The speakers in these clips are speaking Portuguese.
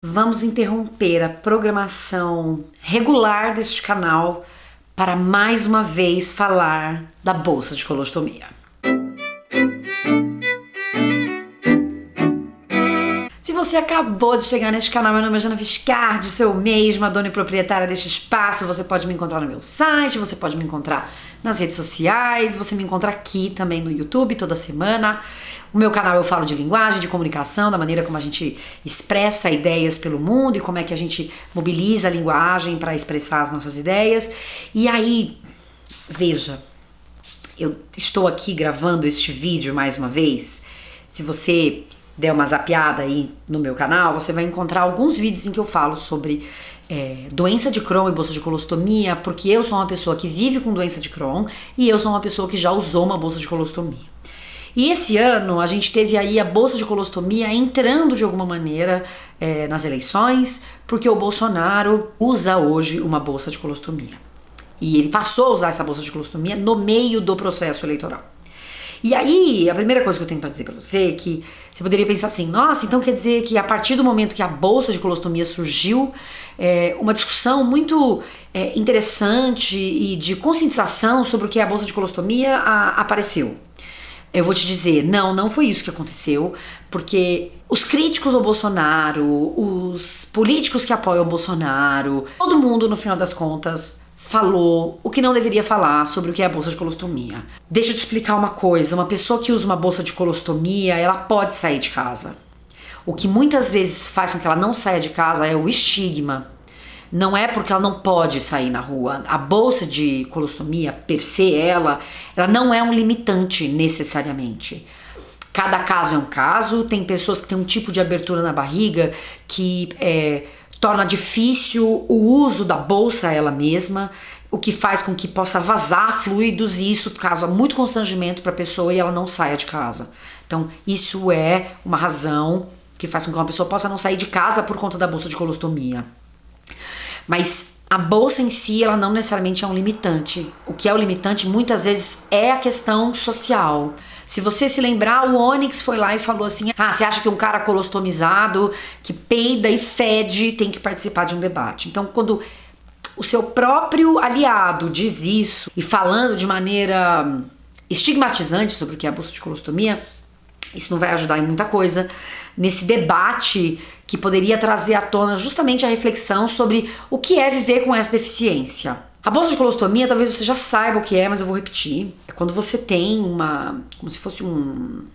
Vamos interromper a programação regular deste canal para mais uma vez falar da bolsa de colostomia. Se você acabou de chegar neste canal, meu nome é Jana Viscardi, sou eu mesma, dona e proprietária deste espaço. Você pode me encontrar no meu site, você pode me encontrar nas redes sociais, você me encontra aqui também no YouTube toda semana. O meu canal eu falo de linguagem, de comunicação, da maneira como a gente expressa ideias pelo mundo e como é que a gente mobiliza a linguagem para expressar as nossas ideias. E aí, veja, eu estou aqui gravando este vídeo mais uma vez. Se você der uma zapeada aí no meu canal, você vai encontrar alguns vídeos em que eu falo sobre doença de Crohn e bolsa de colostomia, porque eu sou uma pessoa que vive com doença de Crohn e eu sou uma pessoa que já usou uma bolsa de colostomia. E esse ano a gente teve aí a bolsa de colostomia entrando de alguma maneira nas eleições, porque o Bolsonaro usa hoje uma bolsa de colostomia. E ele passou a usar essa bolsa de colostomia no meio do processo eleitoral. E aí, a primeira coisa que eu tenho pra dizer pra você é que você poderia pensar assim, nossa, então quer dizer que a partir do momento que a bolsa de colostomia surgiu, uma discussão muito interessante e de conscientização sobre o que é a bolsa de colostomia apareceu. Eu vou te dizer, não foi isso que aconteceu, porque os críticos ao Bolsonaro, os políticos que apoiam o Bolsonaro, todo mundo, no final das contas, falou o que não deveria falar sobre o que é a bolsa de colostomia. Deixa eu te explicar uma coisa, uma pessoa que usa uma bolsa de colostomia, ela pode sair de casa. O que muitas vezes faz com que ela não saia de casa é o estigma. Não é porque ela não pode sair na rua. A bolsa de colostomia, per se, ela não é um limitante necessariamente. Cada caso é um caso. Tem pessoas que têm um tipo de abertura na barriga que torna difícil o uso da bolsa ela mesma, o que faz com que possa vazar fluidos e isso causa muito constrangimento para a pessoa e ela não saia de casa. Então, isso é uma razão que faz com que uma pessoa possa não sair de casa por conta da bolsa de colostomia. Mas a bolsa em si, ela não necessariamente é um limitante. O que é o limitante, muitas vezes, é a questão social. Se você se lembrar, o Onyx foi lá e falou assim, você acha que um cara colostomizado, que peida e fede, tem que participar de um debate. Então, quando o seu próprio aliado diz isso, e falando de maneira estigmatizante sobre o que é a bolsa de colostomia, isso não vai ajudar em muita coisa nesse debate que poderia trazer à tona justamente a reflexão sobre o que é viver com essa deficiência. A bolsa de colostomia, talvez você já saiba o que é, mas eu vou repetir. É quando você tem como se fosse um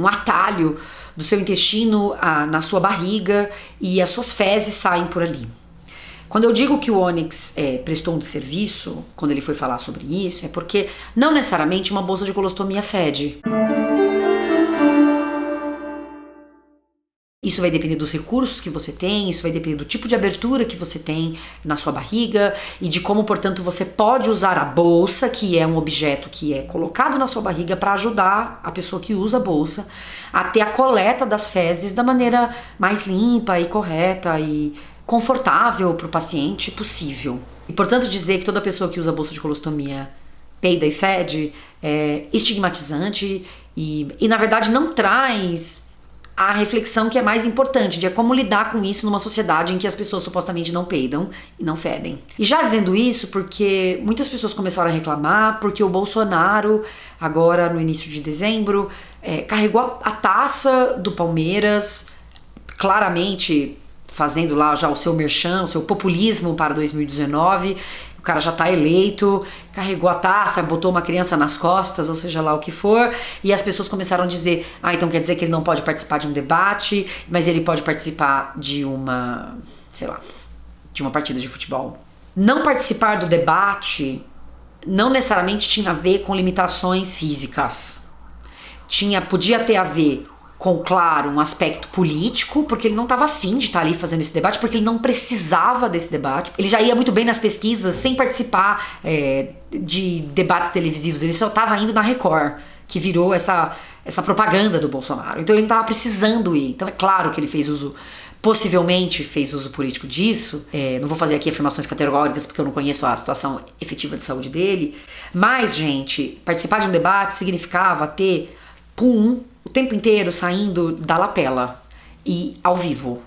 atalho do seu intestino na sua barriga e as suas fezes saem por ali. Quando eu digo que o Onyx prestou um serviço, quando ele foi falar sobre isso, é porque não necessariamente uma bolsa de colostomia fede. Isso vai depender dos recursos que você tem, isso vai depender do tipo de abertura que você tem na sua barriga e de como, portanto, você pode usar a bolsa, que é um objeto que é colocado na sua barriga para ajudar a pessoa que usa a bolsa a ter a coleta das fezes da maneira mais limpa e correta e confortável para o paciente possível. E, portanto, dizer que toda pessoa que usa a bolsa de colostomia peida e fede é estigmatizante e na verdade, não traz a reflexão que é mais importante, de como lidar com isso numa sociedade em que as pessoas supostamente não peidam e não fedem. E já dizendo isso, porque muitas pessoas começaram a reclamar, porque o Bolsonaro, agora no início de dezembro, carregou a taça do Palmeiras, claramente fazendo lá já o seu merchan, o seu populismo para 2019, o cara já tá eleito, carregou a taça, botou uma criança nas costas, ou seja lá o que for, e as pessoas começaram a dizer, então quer dizer que ele não pode participar de um debate, mas ele pode participar de uma partida de futebol. Não participar do debate não necessariamente tinha a ver com limitações físicas. Podia ter a ver com, claro, um aspecto político, porque ele não estava afim de estar ali fazendo esse debate, porque ele não precisava desse debate. Ele já ia muito bem nas pesquisas sem participar de debates televisivos, ele só estava indo na Record, que virou essa propaganda do Bolsonaro. Então ele não estava precisando ir. Então é claro que ele possivelmente fez uso político disso. Não vou fazer aqui afirmações categóricas, porque eu não conheço a situação efetiva de saúde dele. Mas, gente, participar de um debate significava ter o tempo inteiro saindo da lapela e ao vivo.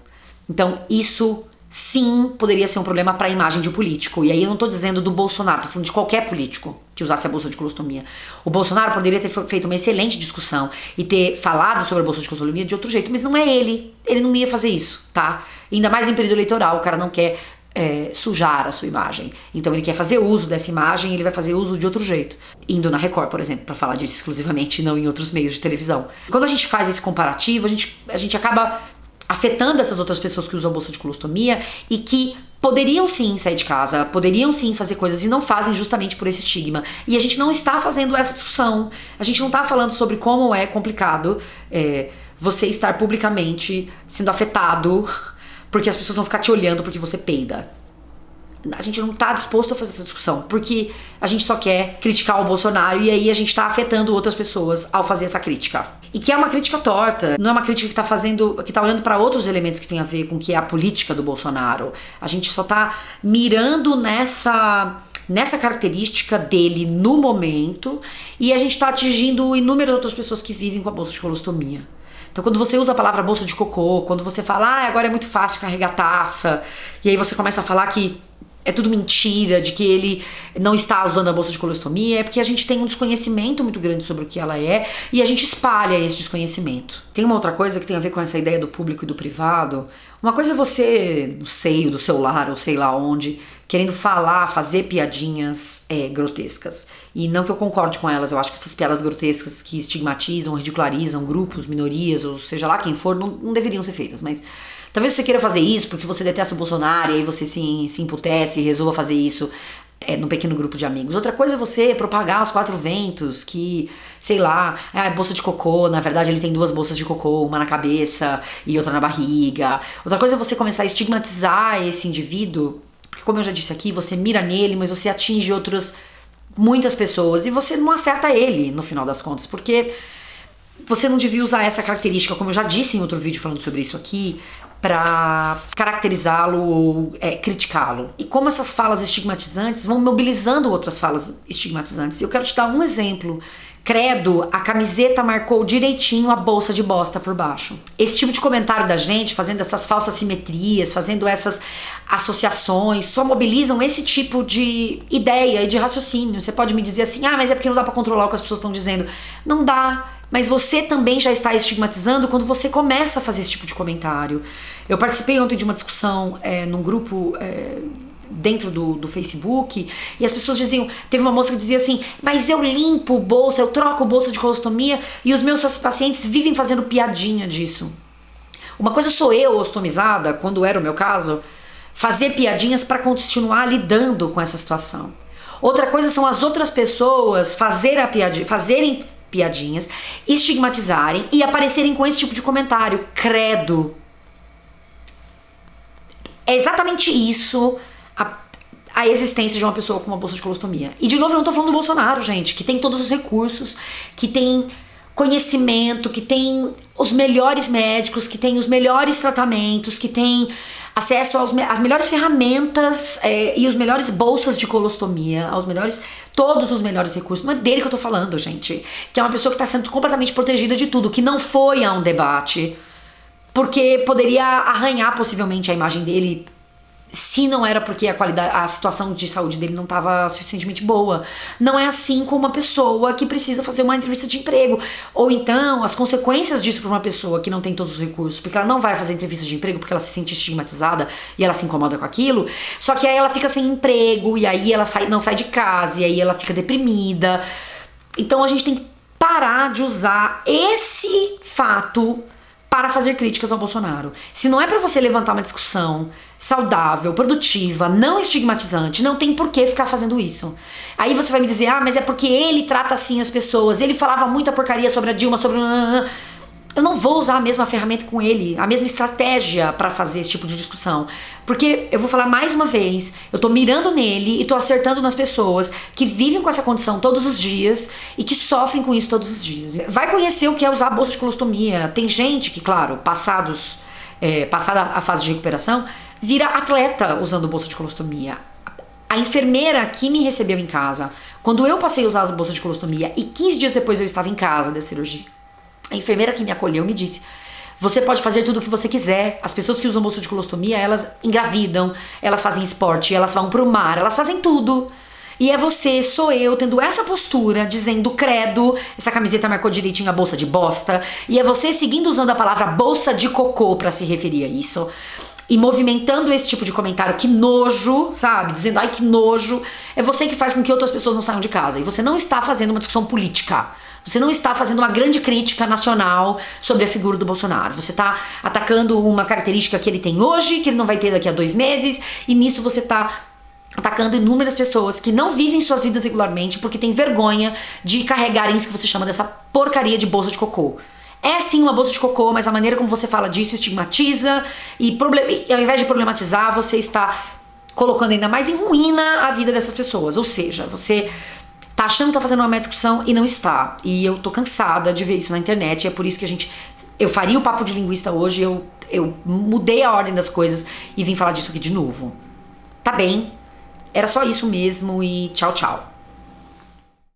Então, isso sim poderia ser um problema para a imagem de um político. E aí eu não tô dizendo do Bolsonaro, tô falando de qualquer político que usasse a bolsa de colostomia. O Bolsonaro poderia ter feito uma excelente discussão e ter falado sobre a bolsa de colostomia de outro jeito, mas não é ele. Ele não ia fazer isso, tá? Ainda mais em período eleitoral, o cara não quer sujar a sua imagem. Então ele quer fazer uso dessa imagem, ele vai fazer uso de outro jeito. Indo na Record, por exemplo, para falar disso exclusivamente, não em outros meios de televisão. Quando a gente faz esse comparativo, a gente acaba afetando essas outras pessoas que usam a bolsa de colostomia e que poderiam sim sair de casa, poderiam sim fazer coisas e não fazem justamente por esse estigma. E a gente não está fazendo essa discussão. A gente não está falando sobre como é complicado você estar publicamente sendo afetado porque as pessoas vão ficar te olhando porque você peida. A gente não tá disposto a fazer essa discussão, porque a gente só quer criticar o Bolsonaro e aí a gente tá afetando outras pessoas ao fazer essa crítica. E que é uma crítica torta, não é uma crítica que tá olhando para outros elementos que tem a ver com o que é a política do Bolsonaro. A gente só tá mirando nessa característica dele no momento e a gente tá atingindo inúmeras outras pessoas que vivem com a bolsa de colostomia. Então quando você usa a palavra bolsa de cocô, quando você fala, agora é muito fácil carregar taça, e aí você começa a falar que é tudo mentira, de que ele não está usando a bolsa de colostomia, é porque a gente tem um desconhecimento muito grande sobre o que ela é e a gente espalha esse desconhecimento. Tem uma outra coisa que tem a ver com essa ideia do público e do privado. Uma coisa é você, no seio do seu lar ou sei lá onde, querendo falar, fazer piadinhas grotescas. E não que eu concorde com elas, eu acho que essas piadas grotescas que estigmatizam, ridicularizam grupos, minorias, ou seja lá quem for, não deveriam ser feitas, mas talvez você queira fazer isso porque você detesta o Bolsonaro e aí você se emputece e resolva fazer isso num pequeno grupo de amigos. Outra coisa é você propagar aos quatro ventos que, sei lá, bolsa de cocô, na verdade ele tem duas bolsas de cocô, uma na cabeça e outra na barriga. Outra coisa é você começar a estigmatizar esse indivíduo, porque como eu já disse aqui, você mira nele, mas você atinge muitas pessoas e você não acerta ele no final das contas, porque você não devia usar essa característica, como eu já disse em outro vídeo falando sobre isso aqui, para caracterizá-lo ou criticá-lo. E como essas falas estigmatizantes vão mobilizando outras falas estigmatizantes. Eu quero te dar um exemplo. Credo, a camiseta marcou direitinho a bolsa de bosta por baixo. Esse tipo de comentário da gente, fazendo essas falsas simetrias, fazendo essas associações, só mobilizam esse tipo de ideia e de raciocínio. Você pode me dizer assim, mas é porque não dá pra controlar o que as pessoas estão dizendo. Não dá. Mas você também já está estigmatizando quando você começa a fazer esse tipo de comentário. Eu participei ontem de uma discussão num grupo dentro do Facebook e as pessoas diziam, teve uma moça que dizia assim, mas eu limpo bolsa, eu troco bolsa de colostomia e os meus pacientes vivem fazendo piadinha disso. Uma coisa sou eu, ostomizada, quando era o meu caso, fazer piadinhas para continuar lidando com essa situação. Outra coisa são as outras pessoas fazerem piadinhas, estigmatizarem e aparecerem com esse tipo de comentário. Credo. É exatamente isso a existência de uma pessoa com uma bolsa de colostomia. E de novo, eu não tô falando do Bolsonaro, gente, que tem todos os recursos, que tem conhecimento, que tem os melhores médicos, que tem os melhores tratamentos, que tem acesso às melhores ferramentas e os melhores bolsas de colostomia, todos os melhores recursos. Não é dele que eu tô falando, gente. Que é uma pessoa que tá sendo completamente protegida de tudo, que não foi a um debate, porque poderia arranhar possivelmente a imagem dele, se não era porque a situação de saúde dele não estava suficientemente boa. Não é assim com uma pessoa que precisa fazer uma entrevista de emprego. Ou então, as consequências disso para uma pessoa que não tem todos os recursos, porque ela não vai fazer entrevista de emprego porque ela se sente estigmatizada e ela se incomoda com aquilo, só que aí ela fica sem emprego, e aí ela não sai de casa, e aí ela fica deprimida. Então a gente tem que parar de usar esse fato para fazer críticas ao Bolsonaro. Se não é para você levantar uma discussão saudável, produtiva, não estigmatizante, não tem por que ficar fazendo isso. Aí você vai me dizer, mas é porque ele trata assim as pessoas, ele falava muita porcaria sobre a Dilma, sobre... Eu não vou usar a mesma ferramenta com ele, a mesma estratégia para fazer esse tipo de discussão. Porque, eu vou falar mais uma vez, eu tô mirando nele e tô acertando nas pessoas que vivem com essa condição todos os dias e que sofrem com isso todos os dias. Vai conhecer o que é usar a bolsa de colostomia. Tem gente que, claro, passada a fase de recuperação, vira atleta usando bolsa de colostomia. A enfermeira que me recebeu em casa, quando eu passei a usar a bolsa de colostomia e 15 dias depois eu estava em casa da cirurgia, a enfermeira que me acolheu me disse, Você pode fazer tudo o que você quiser. As pessoas que usam bolsa de colostomia, elas engravidam, elas fazem esporte, elas vão pro mar, elas fazem tudo. E é você, sou eu, tendo essa postura, dizendo credo, essa camiseta marcou direitinho a bolsa de bosta, e é você seguindo usando a palavra bolsa de cocô pra se referir a isso, e movimentando esse tipo de comentário, que nojo, sabe? Dizendo, ai que nojo, é você que faz com que outras pessoas não saiam de casa. E você não está fazendo uma discussão política. Você não está fazendo uma grande crítica nacional sobre a figura do Bolsonaro. Você está atacando uma característica que ele tem hoje, que ele não vai ter daqui a 2 meses, e nisso você está atacando inúmeras pessoas que não vivem suas vidas regularmente porque tem vergonha de carregarem isso que você chama dessa porcaria de bolsa de cocô. É sim uma bolsa de cocô, mas a maneira como você fala disso estigmatiza e ao invés de problematizar, você está colocando ainda mais em ruína a vida dessas pessoas. Ou seja, você tá achando que tá fazendo uma mega discussão e não está. E eu tô cansada de ver isso na internet, é por isso que eu faria o papo de linguista hoje, eu mudei a ordem das coisas e vim falar disso aqui de novo. Tá bem, era só isso mesmo e tchau, tchau.